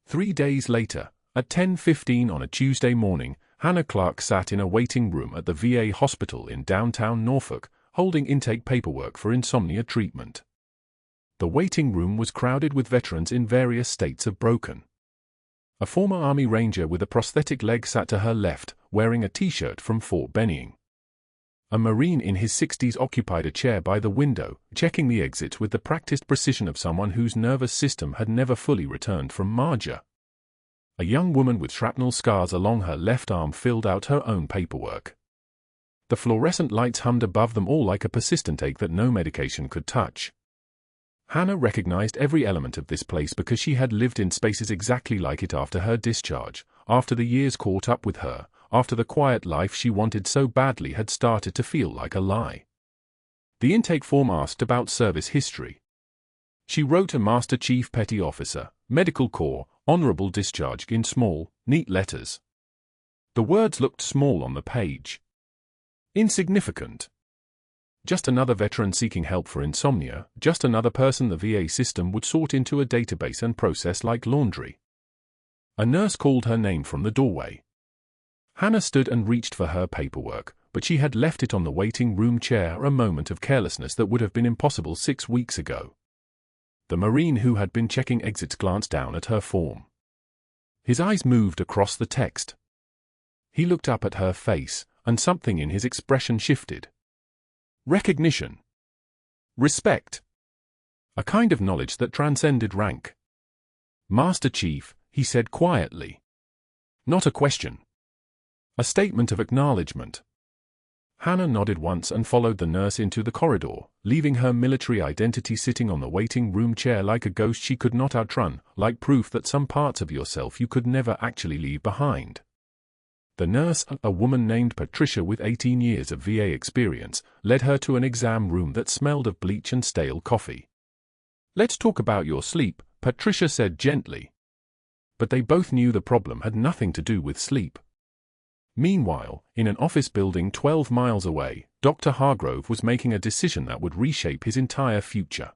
3 days later, at 10:15 on a Tuesday morning, Hannah Clarke sat in a waiting room at the VA hospital in downtown Norfolk, holding intake paperwork for insomnia treatment. The waiting room was crowded with veterans in various states of broken. A former Army Ranger with a prosthetic leg sat to her left, wearing a T-shirt from Fort Benning. A Marine in his 60s occupied a chair by the window, checking the exits with the practiced precision of someone whose nervous system had never fully returned from Marja. A young woman with shrapnel scars along her left arm filled out her own paperwork. The fluorescent lights hummed above them all like a persistent ache that no medication could touch. Hannah recognized every element of this place because she had lived in spaces exactly like it after her discharge, after the years caught up with her, after the quiet life she wanted so badly had started to feel like a lie. The intake form asked about service history. She wrote a Master Chief Petty Officer, Medical Corps, Honorable Discharge in small, neat letters. The words looked small on the page. Insignificant. Just another veteran seeking help for insomnia, just another person the VA system would sort into a database and process like laundry. A nurse called her name from the doorway. Hannah stood and reached for her paperwork, but she had left it on the waiting room chair, a moment of carelessness that would have been impossible 6 weeks ago. The Marine who had been checking exits glanced down at her form. His eyes moved across the text. He looked up at her face, and something in his expression shifted. Recognition. Respect. A kind of knowledge that transcended rank. "Master Chief," he said quietly. Not a question. A statement of acknowledgement. Hannah nodded once and followed the nurse into the corridor, leaving her military identity sitting on the waiting room chair like a ghost she could not outrun, like proof that some parts of yourself you could never actually leave behind. The nurse, a woman named Patricia with 18 years of VA experience, led her to an exam room that smelled of bleach and stale coffee. "Let's talk about your sleep," Patricia said gently. But they both knew the problem had nothing to do with sleep. Meanwhile, in an office building 12 miles away, Dr. Hargrove was making a decision that would reshape his entire future.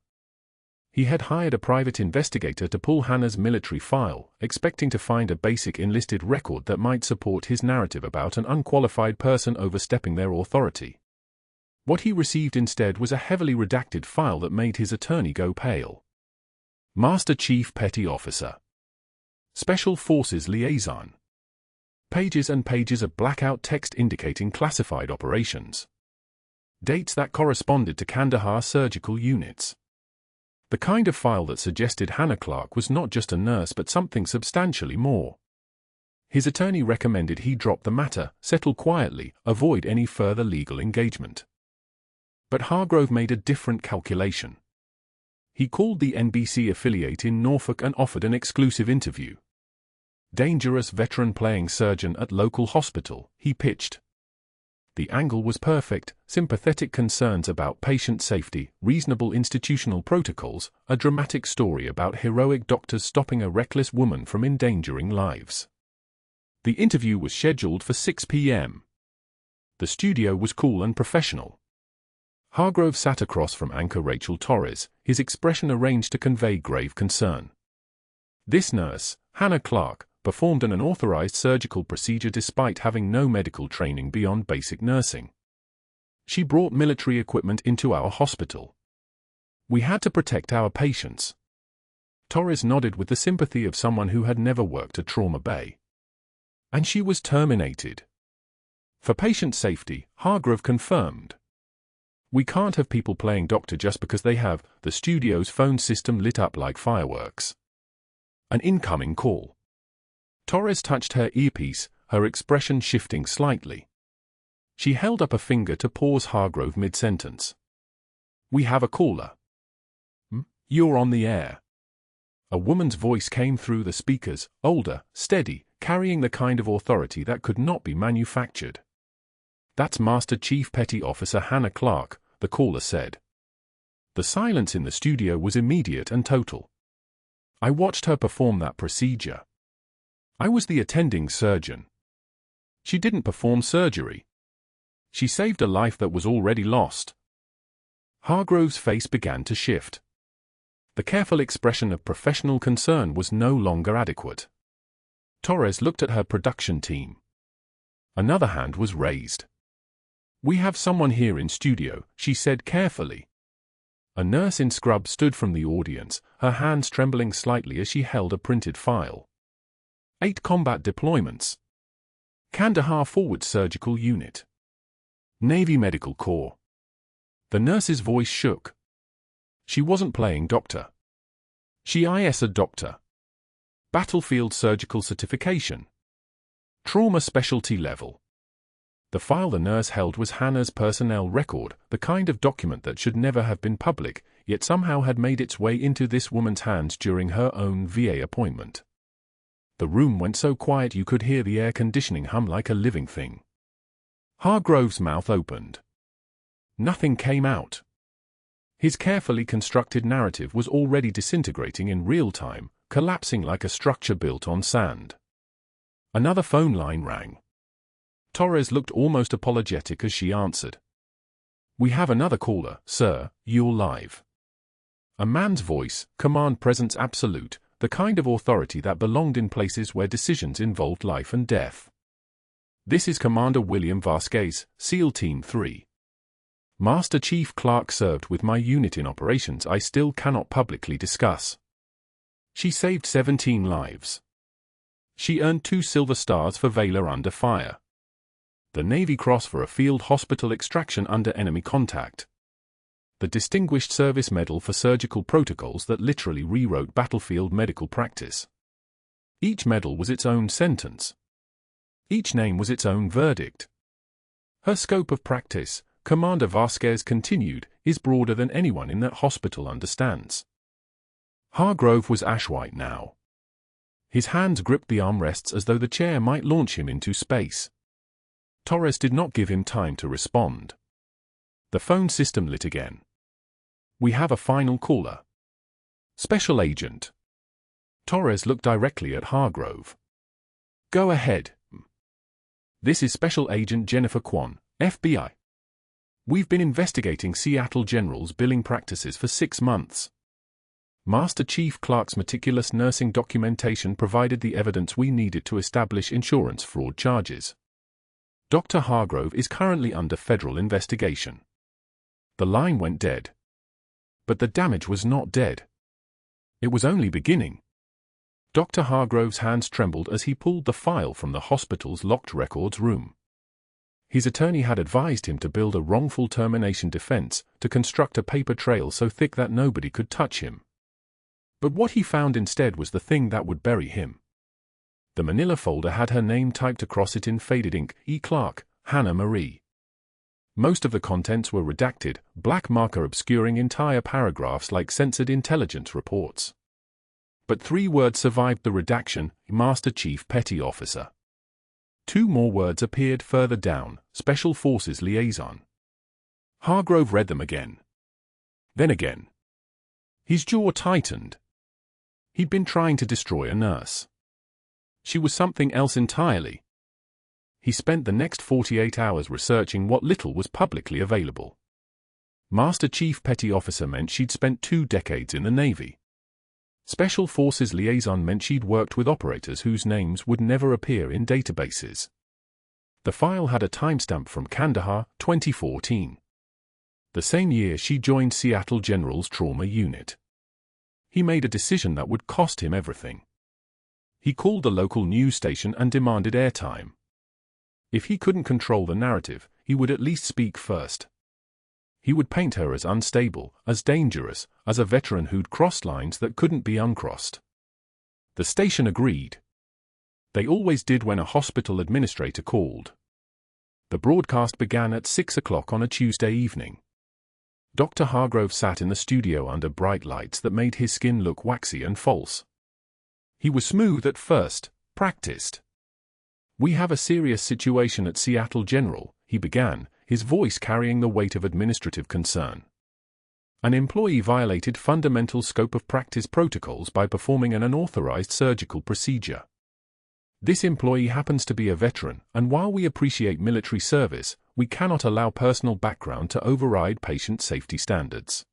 He had hired a private investigator to pull Hannah's military file, expecting to find a basic enlisted record that might support his narrative about an unqualified person overstepping their authority. What he received instead was a heavily redacted file that made his attorney go pale. Master Chief Petty Officer. Special Forces Liaison. Pages and pages of blackout text indicating classified operations. Dates that corresponded to Kandahar surgical units. The kind of file that suggested Hannah Clarke was not just a nurse but something substantially more. His attorney recommended he drop the matter, settle quietly, avoid any further legal engagement. But Hargrove made a different calculation. He called the NBC affiliate in Norfolk and offered an exclusive interview. Dangerous veteran playing surgeon at local hospital, he pitched. The angle was perfect: sympathetic concerns about patient safety, reasonable institutional protocols, a dramatic story about heroic doctors stopping a reckless woman from endangering lives. The interview was scheduled for 6 p.m. The studio was cool and professional. Hargrove sat across from anchor Rachel Torres, his expression arranged to convey grave concern. This nurse, Hannah Clarke, performed an unauthorized surgical procedure despite having no medical training beyond basic nursing. She brought military equipment into our hospital. We had to protect our patients. Torres nodded with the sympathy of someone who had never worked at trauma bay. And she was terminated. For patient safety, Hargrove confirmed. We can't have people playing doctor just because they have the studio's phone system lit up like fireworks. An incoming call. Torres touched her earpiece, her expression shifting slightly. She held up a finger to pause Hargrove mid-sentence. We have a caller. You're on the air. A woman's voice came through the speakers, older, steady, carrying the kind of authority that could not be manufactured. That's Master Chief Petty Officer Hannah Clarke, the caller said. The silence in the studio was immediate and total. I watched her perform that procedure. I was the attending surgeon. She didn't perform surgery. She saved a life that was already lost. Hargrove's face began to shift. The careful expression of professional concern was no longer adequate. Torres looked at her production team. Another hand was raised. We have someone here in studio, she said carefully. A nurse in scrubs stood from the audience, her hands trembling slightly as she held a printed file. 8 combat deployments. Kandahar Forward Surgical Unit. Navy Medical Corps. The nurse's voice shook. She wasn't playing doctor. She is a doctor. Battlefield Surgical Certification. Trauma Specialty Level. The file the nurse held was Hannah's personnel record, the kind of document that should never have been public, yet somehow had made its way into this woman's hands during her own VA appointment. The room went so quiet you could hear the air conditioning hum like a living thing. Hargrove's mouth opened. Nothing came out. His carefully constructed narrative was already disintegrating in real time, collapsing like a structure built on sand. Another phone line rang. Torres looked almost apologetic as she answered. We have another caller, sir, you're live. A man's voice, command presence absolute, the kind of authority that belonged in places where decisions involved life and death. This is Commander William Vasquez, SEAL Team 3. Master Chief Clarke served with my unit in operations I still cannot publicly discuss. She saved 17 lives. She earned 2 Silver Stars for Valor Under Fire. The Navy Cross for a field hospital extraction under enemy contact. The Distinguished Service Medal for surgical protocols that literally rewrote battlefield medical practice. Each medal was its own sentence. Each name was its own verdict. Her scope of practice, Commander Vasquez continued, is broader than anyone in that hospital understands. Hargrove was ash-white now. His hands gripped the armrests as though the chair might launch him into space. Torres did not give him time to respond. The phone system lit again. We have a final caller. Special Agent. Torres looked directly at Hargrove. Go ahead. This is Special Agent Jennifer Kwan, FBI. We've been investigating Seattle General's billing practices for 6 months. Master Chief Clarke's meticulous nursing documentation provided the evidence we needed to establish insurance fraud charges. Dr. Hargrove is currently under federal investigation. The line went dead. But the damage was not dead. It was only beginning. Dr. Hargrove's hands trembled as he pulled the file from the hospital's locked records room. His attorney had advised him to build a wrongful termination defense, to construct a paper trail so thick that nobody could touch him. But what he found instead was the thing that would bury him. The manila folder had her name typed across it in faded ink, E. Clarke, Hannah Marie. Most of the contents were redacted, black marker obscuring entire paragraphs like censored intelligence reports. But 3 words survived the redaction, Master Chief Petty Officer. 2 more words appeared further down, Special Forces Liaison. Hargrove read them again. Then again. His jaw tightened. He'd been trying to destroy a nurse. She was something else entirely. He spent the next 48 hours researching what little was publicly available. Master Chief Petty Officer meant she'd spent 2 decades in the Navy. Special Forces liaison meant she'd worked with operators whose names would never appear in databases. The file had a timestamp from Kandahar, 2014. The same year she joined Seattle General's trauma unit. He made a decision that would cost him everything. He called the local news station and demanded airtime. If he couldn't control the narrative, he would at least speak first. He would paint her as unstable, as dangerous, as a veteran who'd crossed lines that couldn't be uncrossed. The station agreed. They always did when a hospital administrator called. The broadcast began at 6 o'clock on a Tuesday evening. Dr. Hargrove sat in the studio under bright lights that made his skin look waxy and false. He was smooth at first, practiced. "We have a serious situation at Seattle General," he began, his voice carrying the weight of administrative concern. "An employee violated fundamental scope of practice protocols by performing an unauthorized surgical procedure. This employee happens to be a veteran, and while we appreciate military service, we cannot allow personal background to override patient safety standards.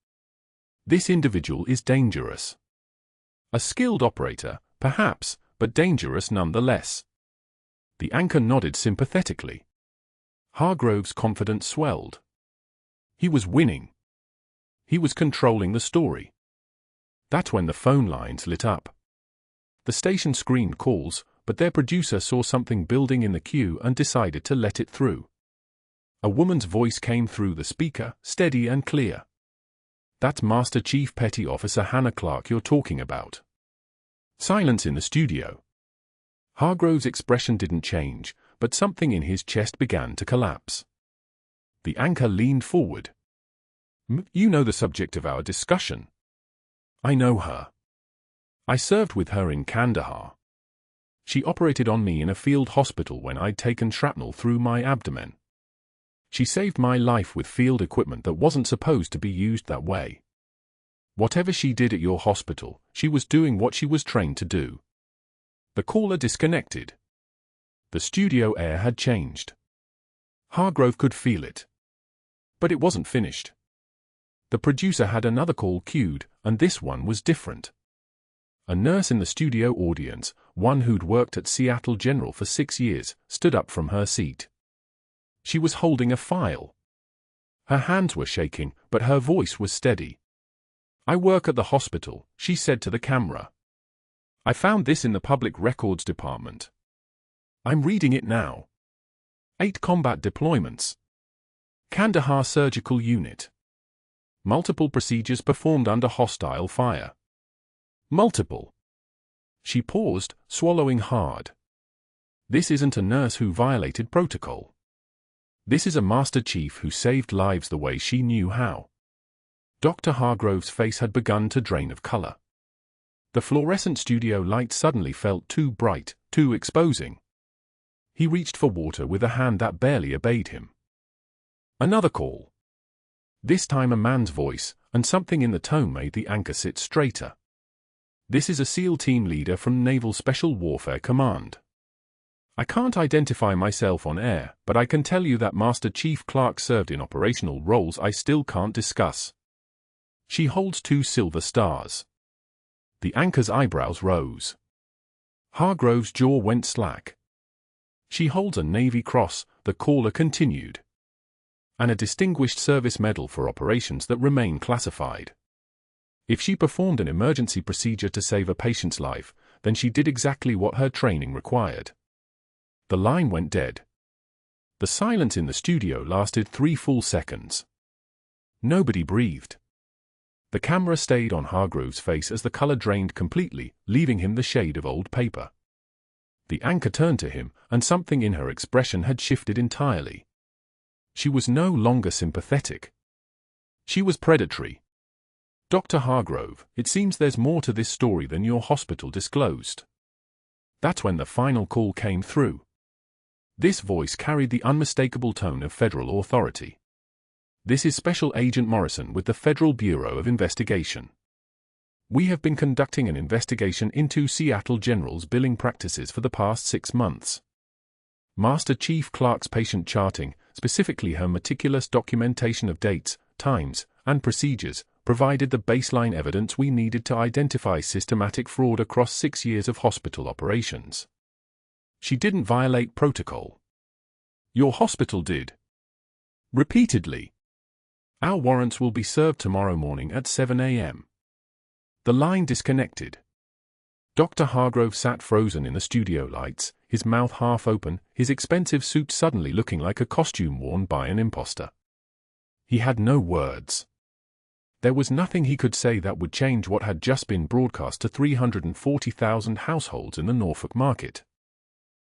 This individual is dangerous. A skilled operator, perhaps, but dangerous nonetheless." The anchor nodded sympathetically. Hargrove's confidence swelled. He was winning. He was controlling the story. That's when the phone lines lit up. The station screened calls, but their producer saw something building in the queue and decided to let it through. A woman's voice came through the speaker, steady and clear. "That's Master Chief Petty Officer Hannah Clarke you're talking about." Silence in the studio. Hargrove's expression didn't change, but something in his chest began to collapse. The anchor leaned forward. "You know the subject of our discussion." "I know her. I served with her in Kandahar. She operated on me in a field hospital when I'd taken shrapnel through my abdomen. She saved my life with field equipment that wasn't supposed to be used that way. Whatever she did at your hospital, she was doing what she was trained to do." The caller disconnected. The studio air had changed. Hargrove could feel it. But it wasn't finished. The producer had another call queued, and this one was different. A nurse in the studio audience, one who'd worked at Seattle General for 6 years, stood up from her seat. She was holding a file. Her hands were shaking, but her voice was steady. "I work at the hospital," she said to the camera. "I found this in the Public Records Department. I'm reading it now. 8 combat deployments. Kandahar Surgical Unit. Multiple procedures performed under hostile fire. Multiple." She paused, swallowing hard. This isn't a nurse who violated protocol. This is a Master Chief who saved lives the way she knew how. Dr. Hargrove's face had begun to drain of color. The fluorescent studio light suddenly felt too bright, too exposing. He reached for water with a hand that barely obeyed him. Another call. This time a man's voice, and something in the tone made the anchor sit straighter. "This is a SEAL team leader from Naval Special Warfare Command. I can't identify myself on air, but I can tell you that Master Chief Clarke served in operational roles I still can't discuss. She holds 2 silver stars." The anchor's eyebrows rose. Hargrove's jaw went slack. "She holds a Navy Cross," the caller continued. "And a Distinguished Service Medal for operations that remain classified. If she performed an emergency procedure to save a patient's life, then she did exactly what her training required." The line went dead. The silence in the studio lasted 3 full seconds. Nobody breathed. The camera stayed on Hargrove's face as the color drained completely, leaving him the shade of old paper. The anchor turned to him, and something in her expression had shifted entirely. She was no longer sympathetic. She was predatory. "Dr. Hargrove, it seems there's more to this story than your hospital disclosed." That's when the final call came through. This voice carried the unmistakable tone of federal authority. "This is Special Agent Morrison with the Federal Bureau of Investigation. We have been conducting an investigation into Seattle General's billing practices for the past 6 months. Master Chief Clarke's patient charting, specifically her meticulous documentation of dates, times, and procedures, provided the baseline evidence we needed to identify systematic fraud across 6 years of hospital operations. She didn't violate protocol. Your hospital did. Repeatedly. Our warrants will be served tomorrow morning at 7 a.m. The line disconnected. Dr. Hargrove sat frozen in the studio lights, his mouth half open, his expensive suit suddenly looking like a costume worn by an imposter. He had no words. There was nothing he could say that would change what had just been broadcast to 340,000 households in the Norfolk market.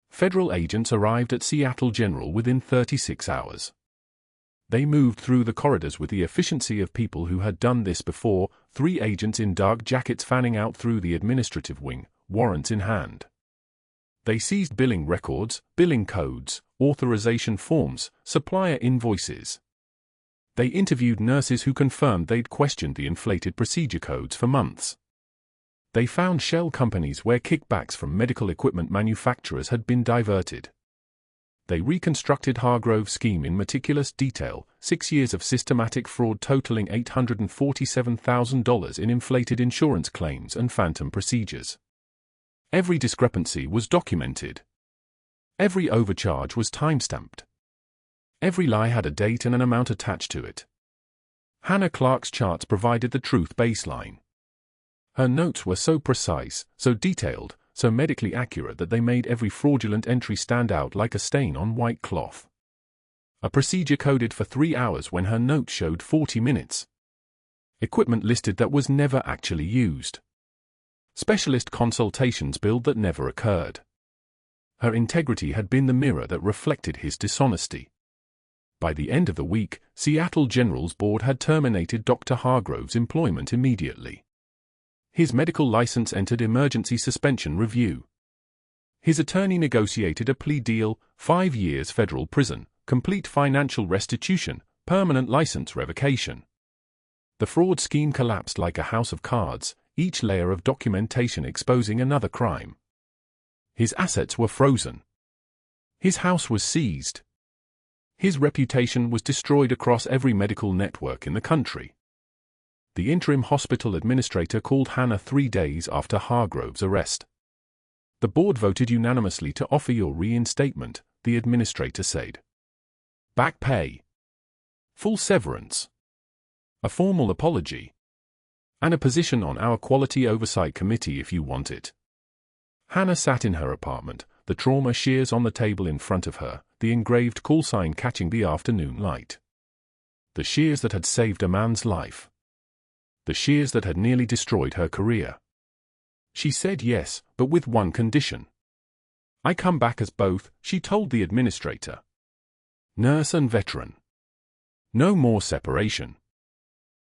Federal agents arrived at Seattle General within 36 hours. They moved through the corridors with the efficiency of people who had done this before, 3 agents in dark jackets fanning out through the administrative wing, warrants in hand. They seized billing records, billing codes, authorization forms, supplier invoices. They interviewed nurses who confirmed they'd questioned the inflated procedure codes for months. They found shell companies where kickbacks from medical equipment manufacturers had been diverted. They reconstructed Hargrove's scheme in meticulous detail, 6 years of systematic fraud totaling $847,000 in inflated insurance claims and phantom procedures. Every discrepancy was documented. Every overcharge was time-stamped. Every lie had a date and an amount attached to it. Hannah Clarke's charts provided the truth baseline. Her notes were so precise, so detailed, so medically accurate that they made every fraudulent entry stand out like a stain on white cloth. A procedure coded for 3 hours when her note showed 40 minutes. Equipment listed that was never actually used. Specialist consultations billed that never occurred. Her integrity had been the mirror that reflected his dishonesty. By the end of the week, Seattle General's board had terminated Dr. Hargrove's employment immediately. His medical license entered emergency suspension review. His attorney negotiated a plea deal, 5 years federal prison, complete financial restitution, permanent license revocation. The fraud scheme collapsed like a house of cards, each layer of documentation exposing another crime. His assets were frozen. His house was seized. His reputation was destroyed across every medical network in the country. The interim hospital administrator called Hannah 3 days after Hargrove's arrest. The board voted unanimously to offer your reinstatement, the administrator said. Back pay. Full severance. A formal apology. And a position on our quality oversight committee if you want it. Hannah sat in her apartment, the trauma shears on the table in front of her, the engraved callsign catching the afternoon light. The shears that had saved a man's life. The shears that had nearly destroyed her career. She said yes, but with one condition. I come back as both, she told the administrator. Nurse and veteran. No more separation.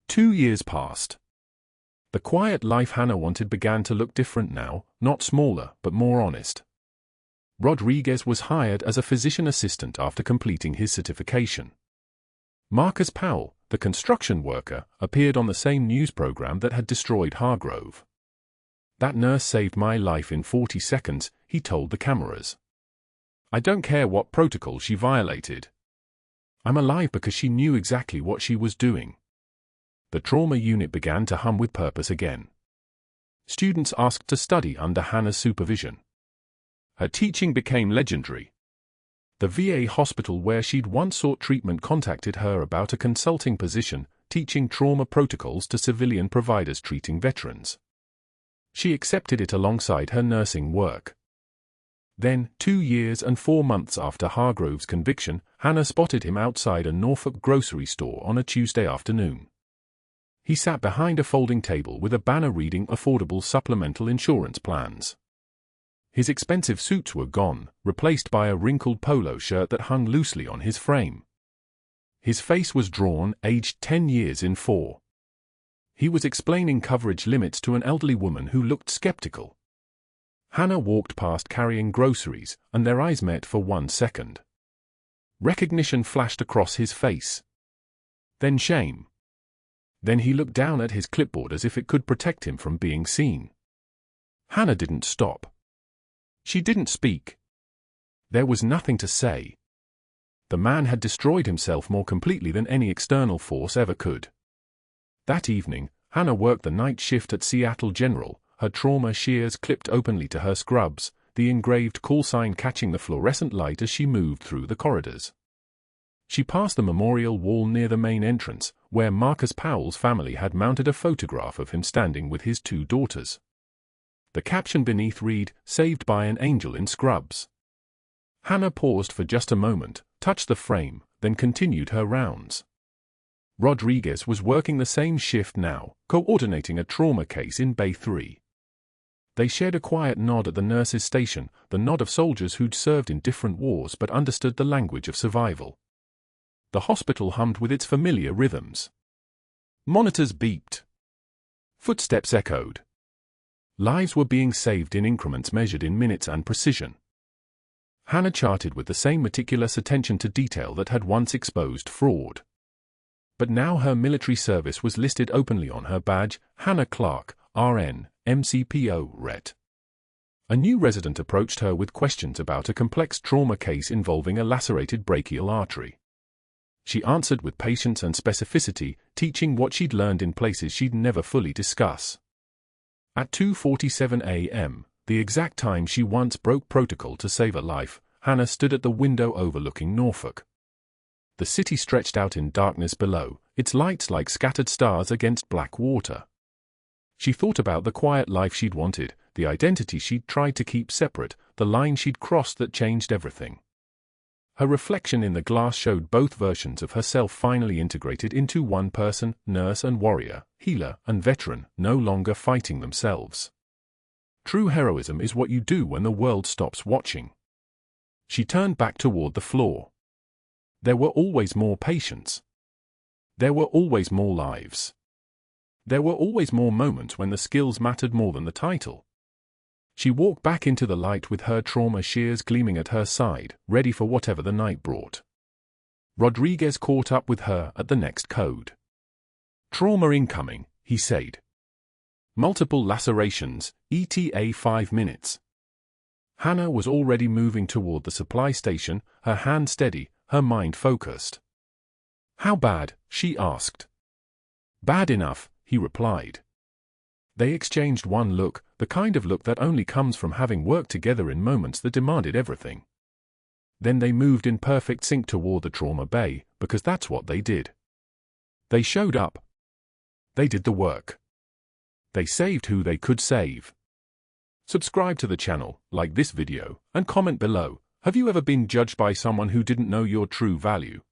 2 years passed. The quiet life Hannah wanted began to look different now, not smaller, but more honest. Rodriguez was hired as a physician assistant after completing his certification. Marcus Powell, the construction worker, appeared on the same news program that had destroyed Hargrove. That nurse saved my life in 40 seconds, he told the cameras. I don't care what protocol she violated. I'm alive because she knew exactly what she was doing. The trauma unit began to hum with purpose again. Students asked to study under Hannah's supervision. Her teaching became legendary. The VA hospital where she'd once sought treatment contacted her about a consulting position, teaching trauma protocols to civilian providers treating veterans. She accepted it alongside her nursing work. Then, 2 years and 4 months after Hargrove's conviction, Hannah spotted him outside a Norfolk grocery store on a Tuesday afternoon. He sat behind a folding table with a banner reading affordable supplemental insurance plans. His expensive suits were gone, replaced by a wrinkled polo shirt that hung loosely on his frame. His face was drawn, aged 10 years in 4. He was explaining coverage limits to an elderly woman who looked skeptical. Hannah walked past carrying groceries, and their eyes met for 1 second. Recognition flashed across his face. Then shame. Then he looked down at his clipboard as if it could protect him from being seen. Hannah didn't stop. She didn't speak. There was nothing to say. The man had destroyed himself more completely than any external force ever could. That evening, Hannah worked the night shift at Seattle General, her trauma shears clipped openly to her scrubs, the engraved callsign catching the fluorescent light as she moved through the corridors. She passed the memorial wall near the main entrance, where Marcus Powell's family had mounted a photograph of him standing with his 2 daughters. The caption beneath read, "Saved by an angel in scrubs." Hannah paused for just a moment, touched the frame, then continued her rounds. Rodriguez was working the same shift now, coordinating a trauma case in Bay 3. They shared a quiet nod at the nurses' station, the nod of soldiers who'd served in different wars but understood the language of survival. The hospital hummed with its familiar rhythms. Monitors beeped. Footsteps echoed. Lives were being saved in increments measured in minutes and precision. Hannah charted with the same meticulous attention to detail that had once exposed fraud. But now her military service was listed openly on her badge, Hannah Clarke, RN, MCPO, RET. A new resident approached her with questions about a complex trauma case involving a lacerated brachial artery. She answered with patience and specificity, teaching what she'd learned in places she'd never fully discuss. At 2:47 a.m., the exact time she once broke protocol to save a life, Hannah stood at the window overlooking Norfolk. The city stretched out in darkness below, its lights like scattered stars against black water. She thought about the quiet life she'd wanted, the identity she'd tried to keep separate, the line she'd crossed that changed everything. Her reflection in the glass showed both versions of herself finally integrated into one person, nurse and warrior, healer and veteran, no longer fighting themselves. True heroism is what you do when the world stops watching. She turned back toward the floor. There were always more patients. There were always more lives. There were always more moments when the skills mattered more than the title. She walked back into the light with her trauma shears gleaming at her side, ready for whatever the night brought. Rodriguez caught up with her at the next code. "Trauma incoming," he said. "Multiple lacerations, ETA 5 minutes." Hannah was already moving toward the supply station, her hand steady, her mind focused. "How bad?" she asked. "Bad enough," he replied. They exchanged one look, the kind of look that only comes from having worked together in moments that demanded everything. Then they moved in perfect sync toward the trauma bay, because that's what they did. They showed up. They did the work. They saved who they could save. Subscribe to the channel, like this video, and comment below. Have you ever been judged by someone who didn't know your true value?